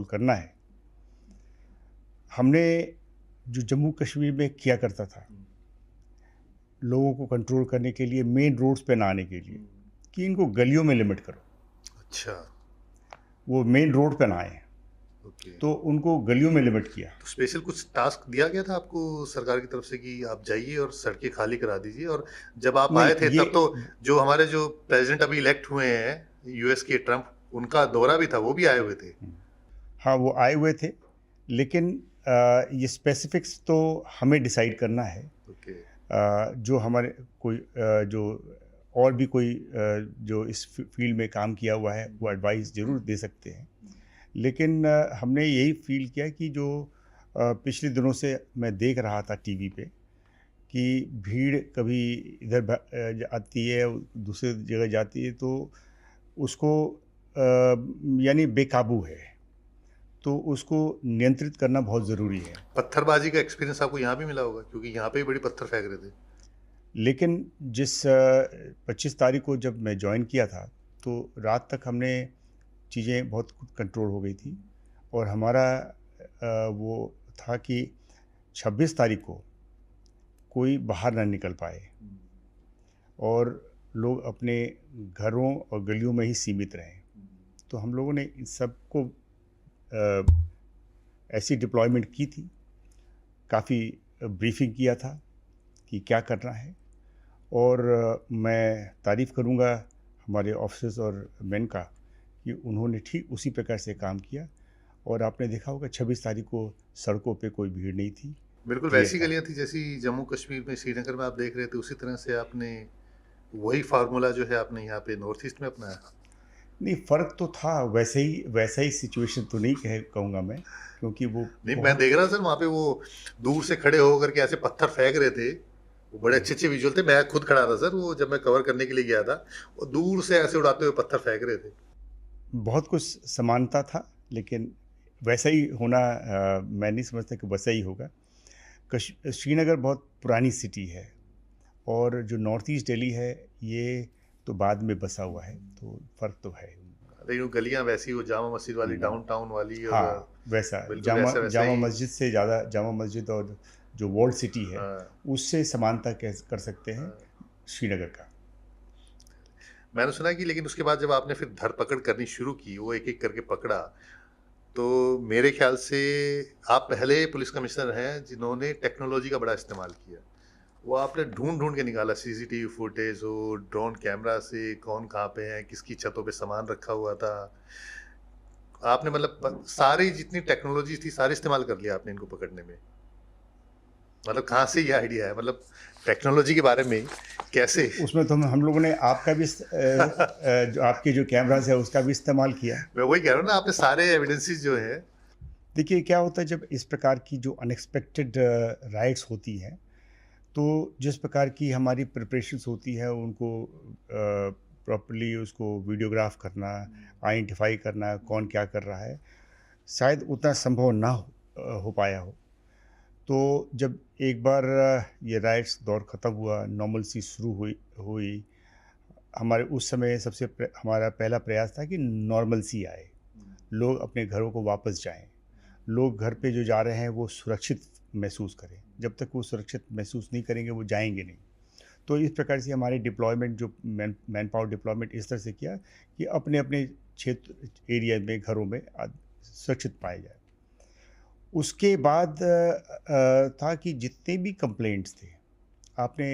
करना है। हमने जो जम्मू कश्मीर में किया करता था, हुँ, लोगों को कंट्रोल करने के लिए मेन रोड्स पे ना आने के लिए, हुँ। कि इनको गलियों में लिमिट करो, अच्छा, वो मेन रोड पे ना आएँ, ओके। तो उनको गलियों में लिमिट किया। तो स्पेशल कुछ टास्क दिया गया था आपको सरकार की तरफ से कि आप जाइए और सड़कें खाली करा दीजिए और जब आप नहीं, आए थे ये तब तो जो हमारे जो प्रेज़िडेंट अभी इलेक्ट हुए हैं, यूएस के ट्रम्प, उनका दौरा भी था, वो भी आए हुए थे। हाँ, वो आए हुए थे, लेकिन ये स्पेसिफिक्स तो हमें डिसाइड करना है। ओके, जो हमारे कोई जो और भी कोई जो इस फील्ड में काम किया हुआ है, वो एडवाइस ज़रूर दे सकते हैं। लेकिन हमने यही फ़ील किया कि जो पिछले दिनों से मैं देख रहा था टीवी पे कि भीड़ कभी इधर आती है, दूसरी जगह जाती है, तो उसको यानी बेकाबू है, तो उसको नियंत्रित करना बहुत ज़रूरी है। पत्थरबाज़ी का एक्सपीरियंस आपको यहाँ भी मिला होगा क्योंकि यहाँ पे भी बड़ी पत्थर फेंक रहे थे। लेकिन जिस 25 तारीख को जब मैं जॉइन किया था, तो रात तक हमने चीज़ें बहुत कंट्रोल हो गई थी और हमारा वो था कि 26 तारीख को कोई बाहर ना निकल पाए और लोग अपने घरों और गलियों में ही सीमित रहें। तो हम लोगों ने इन सबको ऐसी डिप्लॉयमेंट की थी, काफ़ी ब्रीफिंग किया था कि क्या करना है और मैं तारीफ़ करूँगा हमारे ऑफ़िसर्स और मेन का कि उन्होंने ठीक उसी प्रकार से काम किया और आपने देखा होगा 26 तारीख को सड़कों पे कोई भीड़ नहीं थी, बिल्कुल क्लियर वैसी था। गलियाँ थी जैसी जम्मू कश्मीर में श्रीनगर में आप देख रहे थे, उसी तरह से आपने वही फ़ॉर्मूला जो है आपने यहाँ पे नॉर्थ ईस्ट में अपनाया। नहीं, फ़र्क तो था, वैसा ही सिचुएशन तो नहीं कहूँगा मैं, क्योंकि वो नहीं, मैं बहुत देख रहा था सर वहाँ पे वो दूर से खड़े होकर के ऐसे पत्थर फेंक रहे थे। वो बड़े अच्छे-अच्छे विज़ुअल थे। मैं खुद खड़ा था सर वो जब मैं कवर करने के लिए गया था। वो दूर से ऐसे उड़ाते हुए पत्थर फेंक रहे थे। बहुत कुछ समानता था, लेकिन वैसा ही होना मैं नहीं समझता कि वैसा ही होगा। श्रीनगर बहुत पुरानी सिटी है और जो नॉर्थ ईस्ट दिल्ली है, ये तो बाद में बसा हुआ है, तो फ़र्क तो है। लेकिन वो गलियाँ वैसी वो जामा मस्जिद वाली हुँ। डाउनटाउन वाली और हाँ, वैसा बिल्कुल जामा वैसा-वैसा जामा ही मस्जिद से ज़्यादा, जामा मस्जिद और जो वॉल्ड सिटी है, हाँ, उससे समानता कह कर सकते हैं हाँ। श्रीनगर का। मैंने सुना है कि लेकिन उसके बाद जब आपने फिर धर-पकड़ करनी शुरू की, वो एक-एक करके पकड़ा, तो मेरे ख़्याल से आप पहले पुलिस कमिश्नर हैं जिन्होंने टेक्नोलॉजी का बड़ा इस्तेमाल किया। वो आपने ढूँढ-ढूँढ के निकाला सीसीटीवी फुटेज हो, ड्रोन कैमरा से कौन कहाँ पे है, किसकी छतों पे सामान रखा हुआ था। आपने मतलब सारी जितनी टेक्नोलॉजी थी सारी इस्तेमाल कर लिया आपने इनको पकड़ने में। मतलब कहाँ से ये आइडिया है? मतलब टेक्नोलॉजी के बारे में कैसे? उसमें तो हम लोगों ने आपका भी जो आपके जो कैमराज़ है, उसका भी इस्तेमाल किया। मैं वही कह रहा हूँ ना आपने सारे एविडेंसेस जो हैं देखिए, क्या होता है जब इस प्रकार की जो अनएक्सपेक्टेड राइड्स होती हैं, तो जिस प्रकार की हमारी प्रिपरेशंस होती है, उनको प्रॉपर्ली उसको वीडियोग्राफ करना, आइडेंटिफ़ाई करना, कौन क्या कर रहा है, शायद उतना संभव ना हो पाया हो। तो जब एक बार ये राइट्स दौर ख़त्म हुआ, नॉर्मलसी शुरू हुई हुई, हमारे उस समय हमारा पहला प्रयास था कि नॉर्मलसी आए, लोग अपने घरों को वापस जाएँ। लोग घर पे जो जा रहे हैं, वो सुरक्षित महसूस करें। जब तक वो सुरक्षित महसूस नहीं करेंगे, वो जाएँगे नहीं। तो इस प्रकार से हमारी डिप्लॉयमेंट जो मैन पावर डिप्लॉयमेंट इस तरह से किया कि अपने-अपने क्षेत्र एरिया में, घरों में सुरक्षित पाए जाएँ। उसके बाद था कि जितने भी कंप्लेंट्स थे, आपने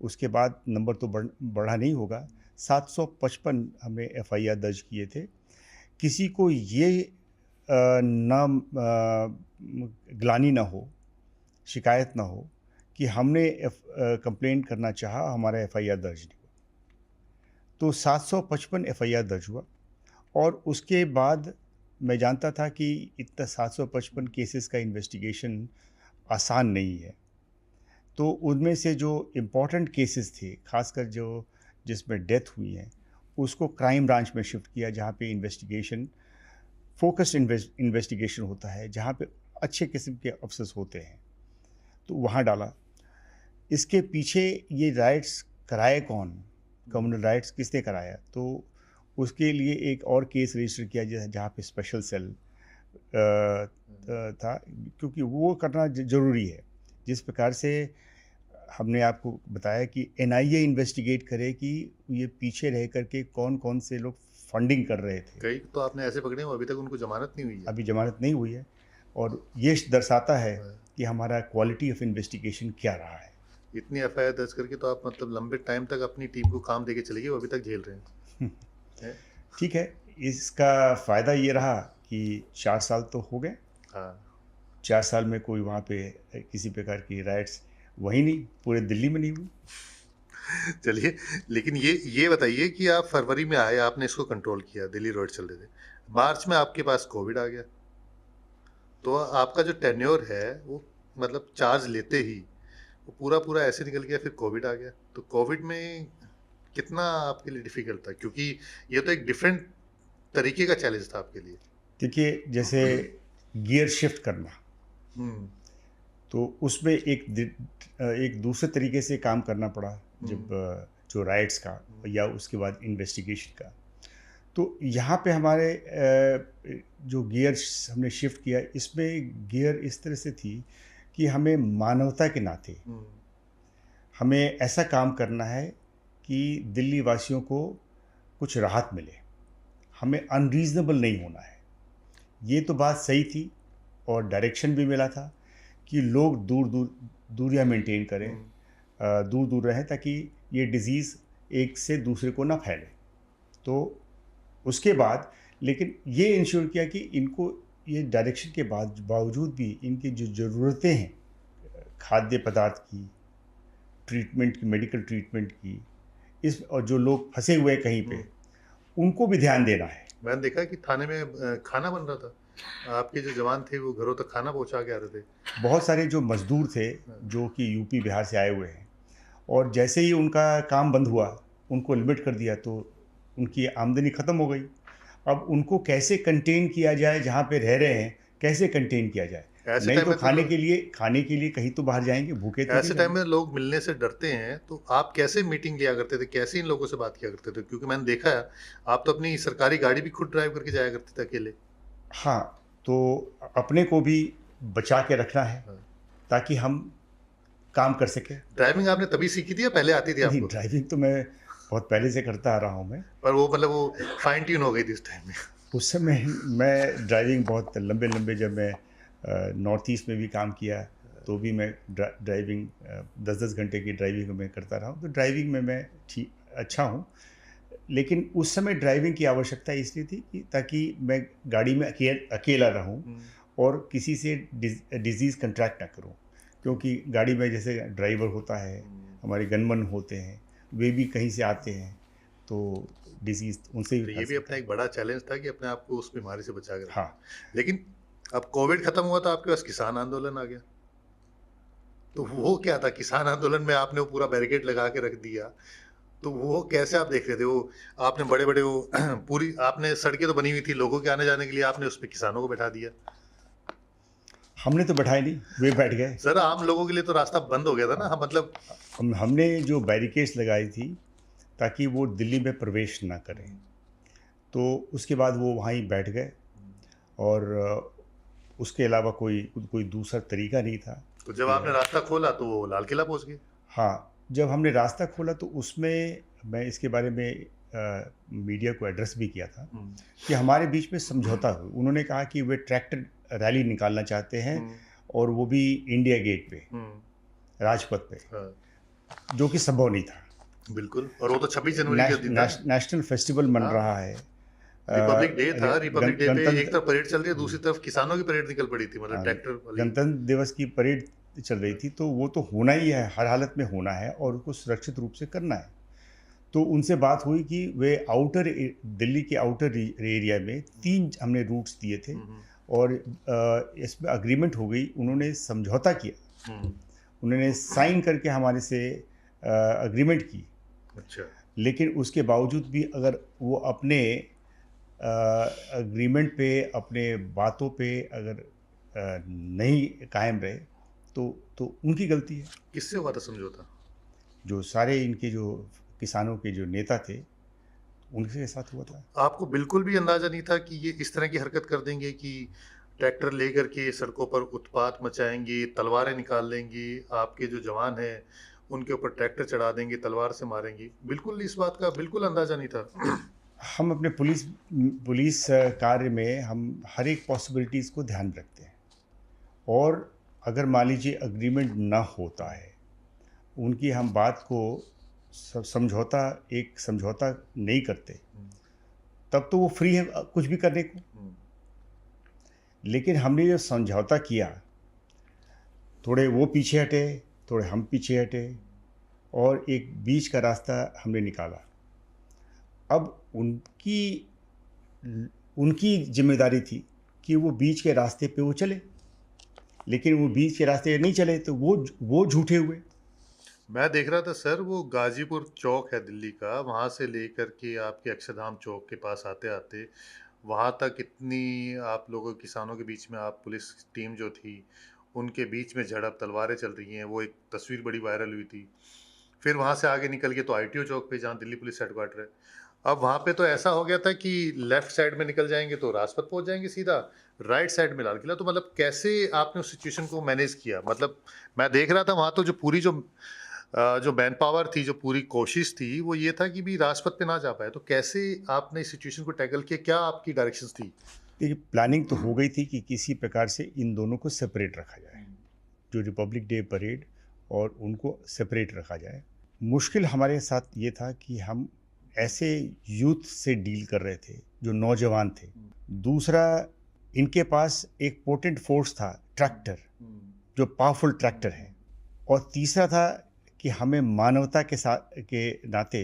उसके बाद नंबर तो बढ़ा नहीं होगा, 755 हमने एफआईआर दर्ज किए थे। किसी को ये ना ग्लानि ना हो, शिकायत ना हो कि हमने कंप्लेंट करना चाहा, हमारा एफआईआर दर्ज नहीं हुआ। तो 755 एफआईआर दर्ज हुआ और उसके बाद मैं जानता था कि इतना 755 केसेस का इन्वेस्टिगेशन आसान नहीं है। तो उनमें से जो इम्पोर्टेंट केसेस थे, ख़ासकर जो जिसमें डेथ हुई है, उसको क्राइम ब्रांच में शिफ्ट किया, जहाँ पे फ़ोकस्ड इन्वेस्टिगेशन होता है, जहाँ पे अच्छे किस्म के अफ़सर्स होते हैं, तो वहाँ डाला। इसके पीछे ये राइट्स कराए कौन? कम्युनल राइट्स किसने कराया? तो उसके लिए एक और केस रजिस्टर किया जहाँ पे स्पेशल सेल था, क्योंकि वो करना ज़रूरी है। जिस प्रकार से हमने आपको बताया कि एनआईए इन्वेस्टिगेट करे कि ये पीछे रह कर के कौन-कौन से लोग फंडिंग कर रहे थे। कई तो आपने ऐसे पकड़े हैं, अभी तक उनको ज़मानत नहीं हुई है। अभी ज़मानत नहीं हुई है और ये दर्शाता है हाँ, कि हमारा क्वालिटी ऑफ इन्वेस्टिगेशन क्या रहा है। इतनी एफआईआर दर्ज करके तो आप मतलब लंबे टाइम तक अपनी टीम को काम देके चले गए, वो अभी तक झेल रहे हैं। ठीक है, इसका फ़ायदा ये रहा कि 4 साल तो हो गए। हाँ, 4 साल में कोई वहाँ पे किसी प्रकार की राइट्स वहीं नहीं, पूरे दिल्ली में नहीं हुई। चलिए, लेकिन ये बताइए कि आप फरवरी में आए, आपने इसको कंट्रोल किया, दिल्ली रोड चल रहे थे। मार्च में आपके पास कोविड आ गया, तो आपका जो टेन्योर है, वो मतलब चार्ज लेते ही वो पूरा ऐसे निकल गया, फिर कोविड आ गया। तो कोविड में कितना आपके लिए डिफ़िकल्ट था? क्योंकि ये तो एक डिफरेंट तरीके का चैलेंज था आपके लिए। देखिए, जैसे गियर शिफ्ट करना, हुँ, तो उसमें एक दूसरे तरीके से काम करना पड़ा जब हुँ, जो राइट्स का हुँ, या उसके बाद इन्वेस्टिगेशन का। तो यहाँ पे हमारे जो गियर्स हमने शिफ्ट किया, इसमें गियर इस तरह से थी कि हमें मानवता के नाते हुँ, हमें ऐसा काम करना है कि दिल्ली वासियों को कुछ राहत मिले। हमें अनरीज़नेबल नहीं होना है। ये तो बात सही थी और डायरेक्शन भी मिला था कि लोग दूरियां मेंटेन करें, हुँ, दूर दूर रहें ताकि ये डिज़ीज़ एक से दूसरे को ना फैले। तो उसके बाद लेकिन ये इंश्योर किया कि इनको ये डायरेक्शन के बावजूद भी इनकी जो ज़रूरतें हैं खाद्य पदार्थ की, ट्रीटमेंट की, मेडिकल ट्रीटमेंट की, इस और जो लोग फंसे हुए हैं कहीं हुँ। पे, उनको भी ध्यान देना है। मैंने देखा कि थाने में खाना बन रहा था। आपके जो जवान थे, वो घरों तक खाना पहुँचा के आ रहे थे। बहुत सारे जो मज़दूर थे, हाँ, जो कि यूपी, बिहार से आए हुए हैं और जैसे ही उनका काम बंद हुआ, उनको लिमिट कर दिया तो उनकी आमदनी ख़त्म हो गई। अब उनको कैसे कंटेन किया जाए जहाँ पे रह रहे हैं, कैसे कंटेन किया जाए? ऐसे नहीं टाइम तो में तो लोग खाने के लिए कहीं तो बाहर जाएँगे, भूखे थोड़ी ऐसे टाइम रहेंगे। में लोग मिलने से डरते हैं, तो आप कैसे मीटिंग लिया करते थे? कैसे इन लोगों से बात किया करते थे? क्योंकि मैंने देखा है, आप तो अपनी सरकारी गाड़ी भी खुद ड्राइव करके जाया करते थे अकेले। हाँ, तो अपने को भी बचा के रखना है हाँ। ताकि हम काम कर सकें। ड्राइविंग आपने तभी सीखी थी या पहले आती थी नहीं, आपको? ड्राइविंग तो मैं बहुत पहले से करता आ रहा हूँ मैं। पर वो मतलब वो फाइन ट्यून हो गई थी उस टाइम में। उस समय मैं ड्राइविंग बहुत लंबे-लंबे जब मैं नॉर्थ ईस्ट में भी काम किया, तो भी मैं ड्राइविंग 10-10 घंटे की ड्राइविंग मैं करता रहा हूँ। तो ड्राइविंग में मैं अच्छा हूँ। लेकिन उस समय ड्राइविंग की आवश्यकता इसलिए थी कि ताकि मैं गाड़ी में अकेला रहूँ हुँ, और किसी से डिज़ीज़ कॉन्ट्रैक्ट ना करूँ। क्योंकि गाड़ी में जैसे ड्राइवर होता है, हुँ। हमारे गनमैन होते हैं, वे भी कहीं से आते हैं, तो डिज़ीज़ उनसे भी तो फैल ये भी सकता अपना है। एक बड़ा चैलेंज था कि अपने आप को उस बीमारी से बचा के हाँ। रखना। लेकिन अब कोविड खत्म हुआ तो आपके पास किसान आंदोलन आ गया। तो वो क्या था? किसान आंदोलन में आपने वो पूरा बैरिकेड लगा के रख दिया। तो वो कैसे आप देख रहे थे? वो आपने बड़े-बड़े वो पूरी आपने सड़कें तो बनी हुई थी, लोगों के आने-जाने के लिए आपने उसपे किसानों को बैठा दिया। हमने तो बैठाए नहीं, वे बैठ गए। सर आम लोगों के लिए तो रास्ता बंद हो गया था ना? हाँ, मतलब हमने जो बैरिकेड्स लगाई थी ताकि वो दिल्ली में प्रवेश ना करें। हुँ, तो उसके बाद वो वहाँ ही बैठ गए हुँ। और उसके अलावा कोई कोई दूसरा तरीका नहीं था तो जब कि आपने रास्ता खोला तो वो लाल किला पहुँच गए। हाँ, जब हमने रास्ता खोला तो उसमें मैं इसके बारे में मीडिया को एड्रेस भी किया था हुँ, कि हमारे बीच में समझौता हुआ। उन्होंने कहा कि वे ट्रैक्टर रैली निकालना चाहते हैं हुँ, और वो भी इंडिया गेट पे, हुँ। राजपथ पे, हाँ, जो कि संभव नहीं था। बिल्कुल और वो तो 26 जनवरी के दिन था। नेशनल फेस्टिवल मन हाँ, रहा है। रिपब्लिक डे था, रिपब्लिक डे पे एक गणतंत्र तरफ परेड चल रही है, हम्म, दूसरी तरफ किसानों की परेड निकल पड़ी थी, मतलब हाँ, ट्रैक्टर वाली। गणतंत्र दिवस की परेड चल रही थी, तो वो तो होना ही है, हर हालत में होना है और उसको सुरक्षित रूप से करना है। तो उनसे बात हुई कि वे दिल्ली के आउटर एरिया में 3 हमने रूट्स दिए थे हुँ, हुँ, और इसमें एग्रीमेंट हो गई, उन्होंने समझौता किया, हुँ, उन्होंने साइन करके हमारे से एग्रीमेंट की। अच्छा। लेकिन उसके बावजूद भी अगर वो अपने एग्रीमेंट पे, अपने बातों पे अगर नहीं कायम रहे, तो उनकी गलती है। किससे हुआ था समझौता? जो सारे इनके जो किसानों के जो नेता थे, उनके साथ हुआ था। आपको बिल्कुल भी अंदाज़ा नहीं था कि ये इस तरह की हरकत कर देंगे कि ट्रैक्टर लेकर के सड़कों पर उत्पात मचाएँगे, तलवारें निकाल लेंगे, आपके जो जवान हैं, उनके ऊपर ट्रैक्टर चढ़ा देंगे, तलवार से मारेंगे। बिल्कुल इस बात का बिल्कुल अंदाज़ा नहीं था। हम अपने पुलिस कार्य में हम हर एक पॉसिबिलिटीज़ को ध्यान में रखते हैं, और अगर मान लीजिए एग्रीमेंट ना होता है, उनकी हम बात को एक समझौता नहीं करते, हुँ, तब तो वो फ्री है कुछ भी करने को। हुँ, लेकिन हमने जो समझौता किया, थोड़े वो पीछे हटे, थोड़े हम पीछे हटे, और एक बीच का रास्ता हमने निकाला। अब उनकी ज़िम्मेदारी थी कि वो बीच के रास्ते पे वो चले, लेकिन वो बीच के रास्ते नहीं चले तो वो झूठे हुए। मैं देख रहा था सर वो गाज़ीपुर चौक है दिल्ली का, वहाँ से लेकर के आपके अक्षरधाम चौक के पास आते-आते वहाँ तक इतनी आप लोगों किसानों के बीच में आप पुलिस टीम जो थी, उनके बीच में झड़प, तलवारें चल रही हैं, वो एक तस्वीर बड़ी वायरल हुई थी। फिर वहाँ से आगे निकल के तो आईटीओ चौक पे जहाँ दिल्ली पुलिस हेडक्वार्टर है। अब वहाँ पे तो ऐसा हो गया था कि लेफ्ट साइड में निकल जाएँगे तो राजपथ पहुँच जाएँगे सीधा, राइट साइड में लाल किला। तो मतलब कैसे आपने उस सिचुएशन को मैनेज किया? मतलब मैं देख रहा था वहाँ तो जो पूरी जो मैन पावर थी, जो पूरी कोशिश थी, वो ये था कि भी राजपथ पे ना जा पाए। तो कैसे आपने इस सिचुएशन को टैकल किया? क्या आपकी डायरेक्शंस थी? देखिए, प्लानिंग तो हो गई थी कि किसी प्रकार से इन दोनों को सेपरेट रखा जाए, हुँ, जो रिपब्लिक डे परेड और उनको सेपरेट रखा जाए। मुश्किल हमारे साथ ये था कि हम ऐसे यूथ से डील कर रहे थे जो नौजवान थे। हुँ, दूसरा, इनके पास एक पोटेंट फोर्स था, ट्रैक्टर, हुँ, जो पावरफुल ट्रैक्टर है। और तीसरा था कि हमें मानवता के नाते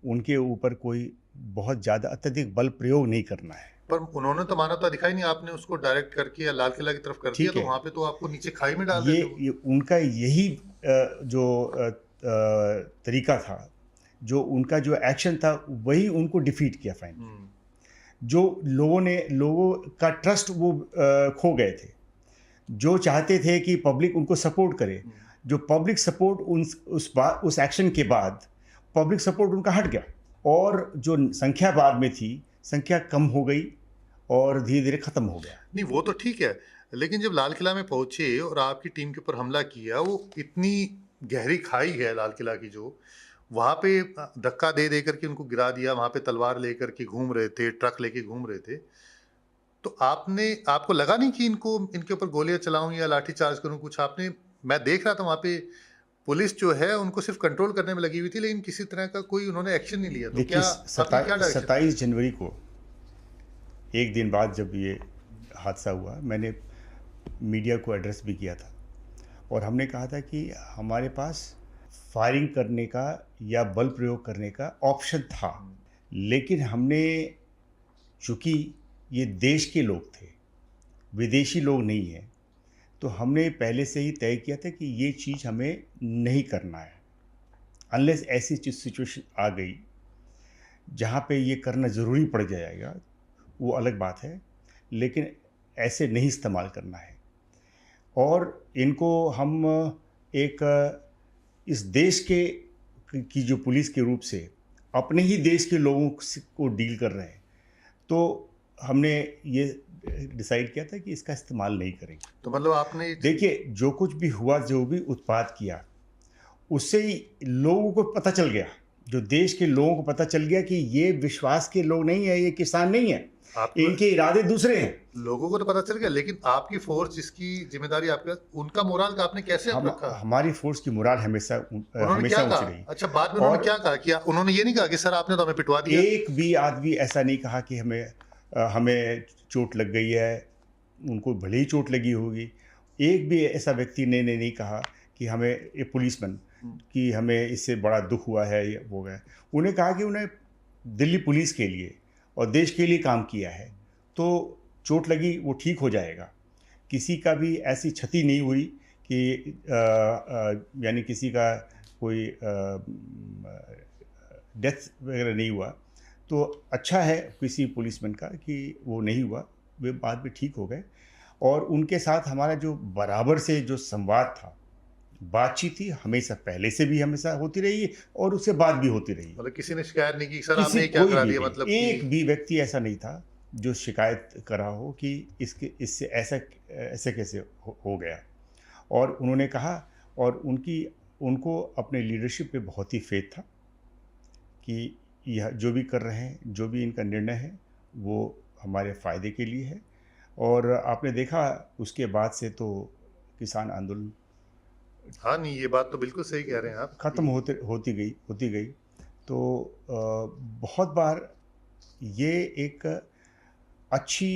उनके ऊपर कोई बहुत ज़्यादा अत्यधिक बल प्रयोग नहीं करना है। पर उन्होंने तो मानवता दिखाई नहीं, आपने उसको डायरेक्ट करके या लाल किला की तरफ कर दिया, ठीक तो है, वहाँ पे तो आपको नीचे खाई में डाल ये देते वो। ये उनका यही तरीका था, जो उनका जो एक्शन था वही उनको डिफीट किया फाइनली। हुँ, जो लोगों का ट्रस्ट वो खो गए थे। जो चाहते थे कि पब्लिक उनको सपोर्ट करे, हुँ। जो पब्लिक सपोर्ट उस एक्शन के बाद पब्लिक सपोर्ट उनका हट गया, और जो संख्या बाद में थी, संख्या कम हो गई और धीरे-धीरे खत्म हो गया। नहीं, वो तो ठीक है, लेकिन जब लाल किला में पहुँचे और आपकी टीम के ऊपर हमला किया, वो इतनी गहरी खाई है लाल किला की जो, वहाँ पे धक्का दे कर के उनको गिरा दिया, वहाँ पे तलवार लेकर के घूम रहे थे, ट्रक लेके घूम रहे थे। तो आपको लगा नहीं कि इनके ऊपर गोलियाँ चलाऊँ या लाठी चार्ज करूँ कुछ आपने मैं देख रहा था वहाँ पे पुलिस जो है उनको सिर्फ़ कंट्रोल करने में लगी हुई थी, लेकिन किसी तरह का कोई उन्होंने एक्शन नहीं लिया। तो देखिए, क्या आपकी क्या डायरेक्शन थी? 27 जनवरी को, एक दिन बाद जब ये हादसा हुआ, मैंने मीडिया को एड्रेस भी किया था, और हमने कहा था कि हमारे पास फायरिंग करने का या बल प्रयोग करने का ऑप्शन था, हुँ, लेकिन हमने, चूँकि ये देश के लोग थे, विदेशी लोग नहीं हैं, तो हमने पहले से ही तय किया था कि ये चीज़ हमें नहीं करना है। अनलेस ऐसी सिचुएशन आ गई जहाँ पे ये करना ज़रूरी पड़ जाएगा, वो अलग बात है, लेकिन ऐसे नहीं इस्तेमाल करना है। और इनको हम एक इस देश की जो पुलिस के रूप से अपने ही देश के लोगों को डील कर रहे हैं, तो हमने ये डिसाइड किया था कि इसका इस्तेमाल नहीं करेंगे। तो मतलब आपने देखिए, जो कुछ भी हुआ, जो भी उत्पात किया, उससे ही लोगों को पता चल गया, जो देश के लोगों को पता चल गया कि ये विश्वास के लोग नहीं है, ये किसान नहीं है, आपको इनके इरादे दूसरे हैं। लोगों को तो पता चल गया, लेकिन आपकी फ़ोर्स जिसकी ज़िम्मेदारी आपके उनका मोराल का आपने कैसे अब रखा? हमारी फोर्स की मोराल उन्होंने क्या हमेशा कहा? ऊँची रही। अच्छा बाद में उन्होंने और क्या कहा कि उन्होंने ये नहीं कहा कि सर आपने तो हमें पिटवा दिया? एक भी आदमी ऐसा नहीं कहा कि हमें चोट लग गई है, उनको भले ही चोट लगी होगी। एक भी ऐसा व्यक्ति ने नहीं कहा कि हमें, ये पुलिसमैन, हुँ, कि हमें इससे बड़ा दुःख हुआ है या वो है। उन्हें कहा कि उन्हें दिल्ली पुलिस के लिए और देश के लिए काम किया है, तो चोट लगी वो ठीक हो जाएगा। किसी का भी ऐसी क्षति नहीं हुई कि यानी किसी का कोई डेथ वगैरह नहीं हुआ। तो अच्छा है किसी पुलिसमैन का कि वो नहीं हुआ, वे बाद में ठीक हो गए। और उनके साथ हमारा जो बराबर से जो संवाद था, बातचीत ही हमेशा पहले से भी हमेशा होती रही है और उसके बाद भी होती रही है। मतलब किसी ने शिकायत नहीं की, सर किसी आपने ये क्या कोई करा भी दिया, नहीं, मतलब एक कि भी व्यक्ति ऐसा नहीं था जो शिकायत करा हो कि इससे ऐसा ऐसे कैसे हो गया। और उन्होंने कहा, और उनको अपने लीडरशिप पे बहुत ही फेथ था कि यह जो भी कर रहे हैं, जो भी इनका निर्णय है, वो हमारे फ़ायदे के लिए है। और आपने देखा उसके बाद से तो किसान आंदोलन हाँ, नहीं ये बात तो बिल्कुल सही कह रहे हैं आप ख़त्म कि होती गई। तो बहुत बार ये एक अच्छी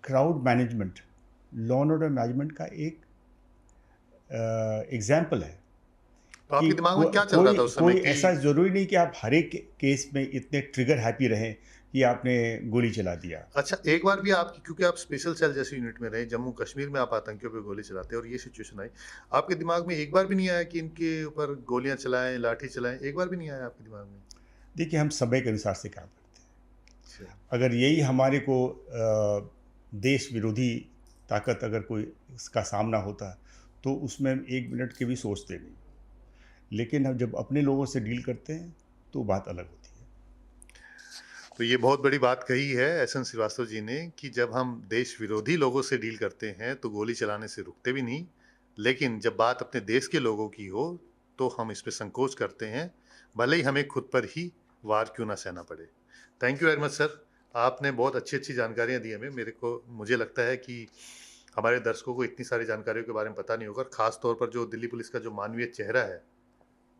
crowd management, law and order management का एक एग्ज़ाम्पल है तो कि आपके दिमाग में क्या चल रहा कोई था उस समय कोई कि ऐसा ज़रूरी नहीं कि आप हर एक केस में इतने ट्रिगर हैप्पी रहें कि आपने गोली चला दिया। अच्छा, एक बार भी आपकी, क्योंकि आप स्पेशल सेल जैसी यूनिट में रहे, जम्मू कश्मीर में आप आतंकियों पे गोली चलाते और ये सिचुएशन आई, आपके दिमाग में एक बार भी नहीं आया कि इनके ऊपर गोलियां चलाएं, लाठी चलाएं? एक बार भी नहीं आया आपके दिमाग में? देखिए, हम समय के अनुसार से काम करते हैं। अच्छा। अगर यही हमारे को देश विरोधी ताकत अगर कोई इसका सामना होता, तो उसमें हम 1 मिनट के भी सोचते नहीं। लेकिन हम जब अपने लोगों से डील करते हैं, तो बात अलग होती है। तो ये बहुत बड़ी बात कही है एसएन श्रीवास्तव जी ने कि जब हम देश विरोधी लोगों से डील करते हैं तो गोली चलाने से रुकते भी नहीं, लेकिन जब बात अपने देश के लोगों की हो तो हम इस पे संकोच करते हैं, भले ही हमें खुद पर ही वार क्यों ना सहना पड़े। Thank you very much sir, आपने बहुत अच्छी अच्छी जानकारियां दी हमें। मुझे लगता है कि हमारे दर्शकों को इतनी सारी जानकारियों के बारे में पता नहीं होगा, खास तौर पर जो दिल्ली पुलिस का जो मानवीय चेहरा है,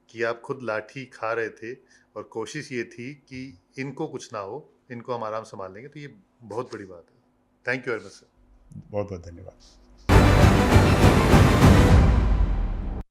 कि आप खुद लाठी खा रहे थे और कोशिश ये थी कि इनको कुछ ना हो, इनको हम आराम से संभाल लेंगे, तो ये बहुत बड़ी बात है। Thank you very much sir. बहुत बहुत धन्यवाद।